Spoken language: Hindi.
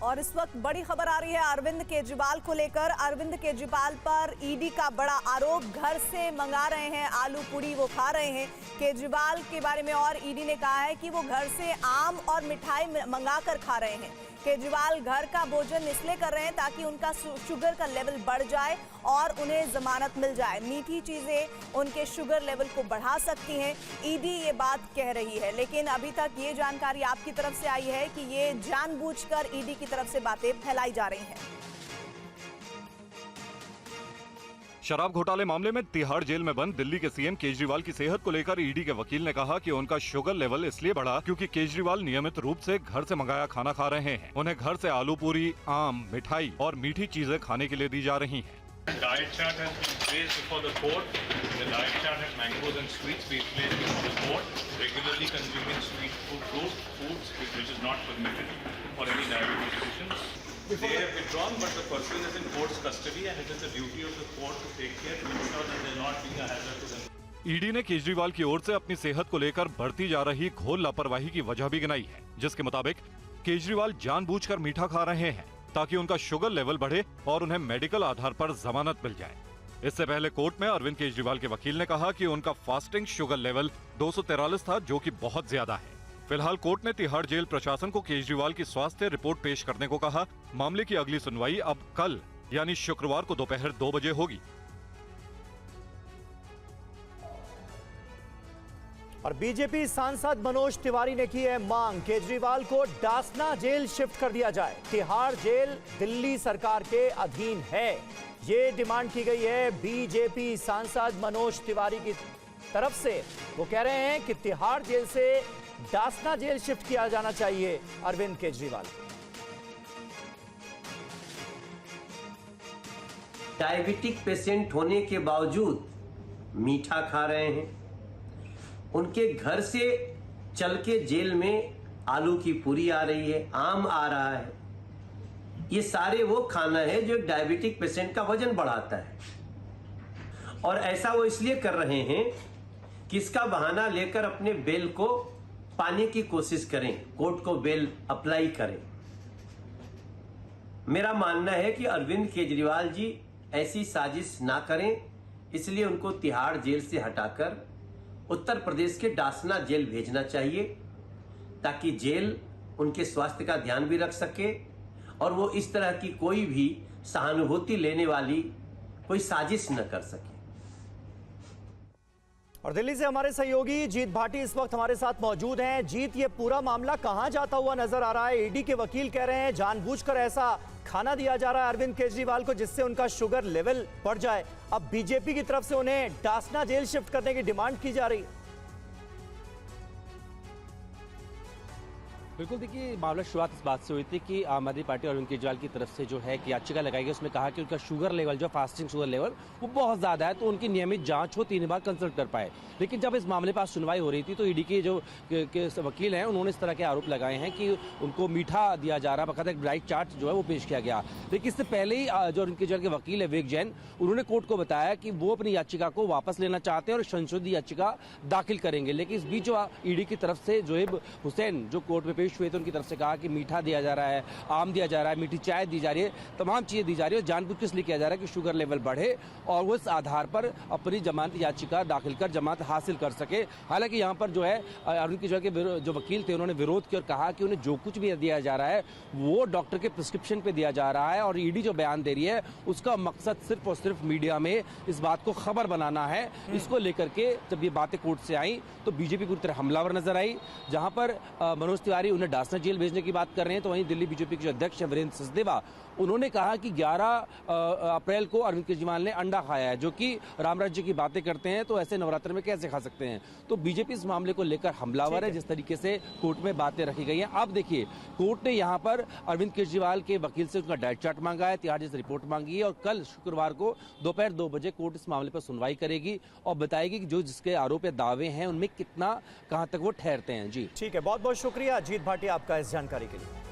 और इस वक्त बड़ी खबर आ रही है अरविंद केजरीवाल को लेकर। अरविंद केजरीवाल पर ईडी का बड़ा आरोप, घर से मंगा रहे हैं आलू पूड़ी, वो खा रहे हैं। केजरीवाल के बारे में और ईडी ने कहा है कि वो घर से आम और मिठाई मंगाकर खा रहे हैं। केजरीवाल घर का भोजन इसलिए कर रहे हैं ताकि उनका शुगर का लेवल बढ़ जाए और उन्हें जमानत मिल जाए। मीठी चीजें उनके शुगर लेवल को बढ़ा सकती हैं, ईडी ये बात कह रही है। लेकिन अभी तक ये जानकारी आपकी तरफ से आई है कि ये जानबूझकर ईडी की तरफ से बातें फैलाई जा रही हैं। शराब घोटाले मामले में तिहाड़ जेल में बंद दिल्ली के सीएम केजरीवाल की सेहत को लेकर ईडी के वकील ने कहा कि उनका शुगर लेवल इसलिए बढ़ा क्योंकि केजरीवाल नियमित रूप से घर से मंगाया खाना खा रहे हैं। उन्हें घर से आलू पूरी, आम, मिठाई और मीठी चीजें खाने के लिए दी जा रही हैं। Diet chart has been placed before the court. The diet chart has mangoes and sweets being placed before the court. Regularly consuming sweet foods, which is not permitted for any diabetes patients. They have withdrawn, but the person is in court's custody, and it is the duty of the court to take care to ensure that they are not being a hazard to them. ED ने केजरीवाल की ओर से अपनी सेहत को लेकर बढ़ती जा रही घोर लापरवाही की वजह भी गिनाई है, जिसके मुताबिक केजरीवाल जानबूझकर मीठा खा रहे हैं ताकि उनका शुगर लेवल बढ़े और उन्हें मेडिकल आधार पर जमानत मिल जाए। इससे पहले कोर्ट में अरविंद केजरीवाल के वकील ने कहा कि उनका फास्टिंग शुगर लेवल 243 था, जो कि बहुत ज्यादा है। फिलहाल कोर्ट ने तिहाड़ जेल प्रशासन को केजरीवाल की स्वास्थ्य रिपोर्ट पेश करने को कहा। मामले की अगली सुनवाई अब कल यानी शुक्रवार को दोपहर 2 बजे होगी। और बीजेपी सांसद मनोज तिवारी ने की है मांग, केजरीवाल को डासना जेल शिफ्ट कर दिया जाए। तिहाड़ जेल दिल्ली सरकार के अधीन है, ये डिमांड की गई है बीजेपी सांसद मनोज तिवारी की तरफ से। वो कह रहे हैं कि तिहाड़ जेल से डासना जेल शिफ्ट किया जाना चाहिए अरविंद केजरीवाल। डायबिटिक पेशेंट होने के बावजूद मीठा खा रहे हैं। उनके घर से चल के जेल में आलू की पूरी आ रही है, आम आ रहा है। ये सारे वो खाना है जो डायबिटिक पेशेंट का वजन बढ़ाता है, और ऐसा वो इसलिए कर रहे हैं कि इसका बहाना लेकर अपने बेल को पाने की कोशिश करें, कोर्ट को बेल अप्लाई करें। मेरा मानना है कि अरविंद केजरीवाल जी ऐसी साजिश ना करें, इसलिए उनको तिहाड़ जेल से हटाकर उत्तर प्रदेश के डासना जेल भेजना चाहिए, ताकि जेल उनके स्वास्थ्य का ध्यान भी रख सके और वो इस तरह की कोई भी सहानुभूति लेने वाली कोई साजिश न कर सके। और दिल्ली से हमारे सहयोगी जीत भाटी इस वक्त हमारे साथ मौजूद हैं। जीत, ये पूरा मामला कहां जाता हुआ नजर आ रहा है? ईडी के वकील कह रहे हैं जानबूझकर ऐसा खाना दिया जा रहा है अरविंद केजरीवाल को जिससे उनका शुगर लेवल बढ़ जाए। अब बीजेपी की तरफ से उन्हें डासना जेल शिफ्ट करने की डिमांड की जा रही है। बिल्कुल, देखिए मामला शुरुआत इस बात से हुई थी कि आम आदमी पार्टी और अरविंद केजरीवाल की तरफ से जो है कि याचिका लगाई गई, उसमें कहा कि उनका शुगर लेवल, जो फास्टिंग शुगर लेवल, वो बहुत ज़्यादा है, तो उनकी नियमित जांच हो, 3 बार कंसल्ट कर पाए। लेकिन जब इस मामले पर सुनवाई हो रही थी तो ईडी के जो वकील हैं उन्होंने इस तरह के आरोप लगाए हैं कि उनको मीठा दिया जा रहा है, बकायदा एक डाइट चार्ट जो है वो पेश किया गया। लेकिन इससे पहले ही जो अरविंद केजरीवाल के वकील है विवेक जैन, उन्होंने कोर्ट को बताया कि वो अपनी याचिका को वापस लेना चाहते हैं और संशोधित याचिका दाखिल करेंगे। लेकिन इस बीच ईडी की तरफ से जोहेब हुसैन जो कोर्ट में पेश हुए थे, उनकी तरफ से कहा कि मीठा दिया जा रहा है, आम दिया जा रहा है, मीठी चाय दी जा रही है, तमाम चीजें दी जा रही है, जानबूझ के इसलिए किया जा रहा है कि शुगर लेवल बढ़े और वो इस आधार पर अपनी जमानत याचिका दाखिल कर जमानत हासिल कर सके। हालांकि यहाँ पर जो है अरविंद केजरीवाल के जो वकील थे उन्होंने विरोध किया और कहा कि उन्हें जो कुछ भी दिया जा रहा है वो डॉक्टर के प्रिस्क्रिप्शन पे दिया जा रहा है, और ईडी जो बयान दे रही है उसका मकसद सिर्फ और सिर्फ मीडिया में इस बात को खबर बनाना है। इसको लेकर के जब ये बातें कोर्ट से आई तो बीजेपी पूरी तरह हमलावर नजर आई। जहां पर मनोज तिवारी उन्हें डासना जेल भेजने की बात कर रहे हैं, तो वहीं दिल्ली बीजेपी के जो अध्यक्ष हैं वीरेंद्र सचदेवा, उन्होंने कहा कि 11 अप्रैल को अरविंद केजरीवाल ने अंडा खाया है, जो कि राम राज्य की बातें करते हैं, तो ऐसे नवरात्र में कैसे खा सकते हैं। तो बीजेपी इस मामले को लेकर हमलावर है, जिस तरीके से कोर्ट में बातें रखी गई हैं। अब देखिए कोर्ट ने यहाँ पर अरविंद केजरीवाल के वकील से उनका डाइट चार्ट मांगा है, तिहाड़ जेल रिपोर्ट मांगी है, और कल शुक्रवार को दोपहर 2 बजे कोर्ट इस मामले पर सुनवाई करेगी और बताएगी कि जो जिसके आरोप या दावे हैं उनमें कितना, कहां तक वो ठहरते हैं। जी ठीक है, बहुत बहुत शुक्रिया जीत भाटी आपका इस जानकारी के लिए।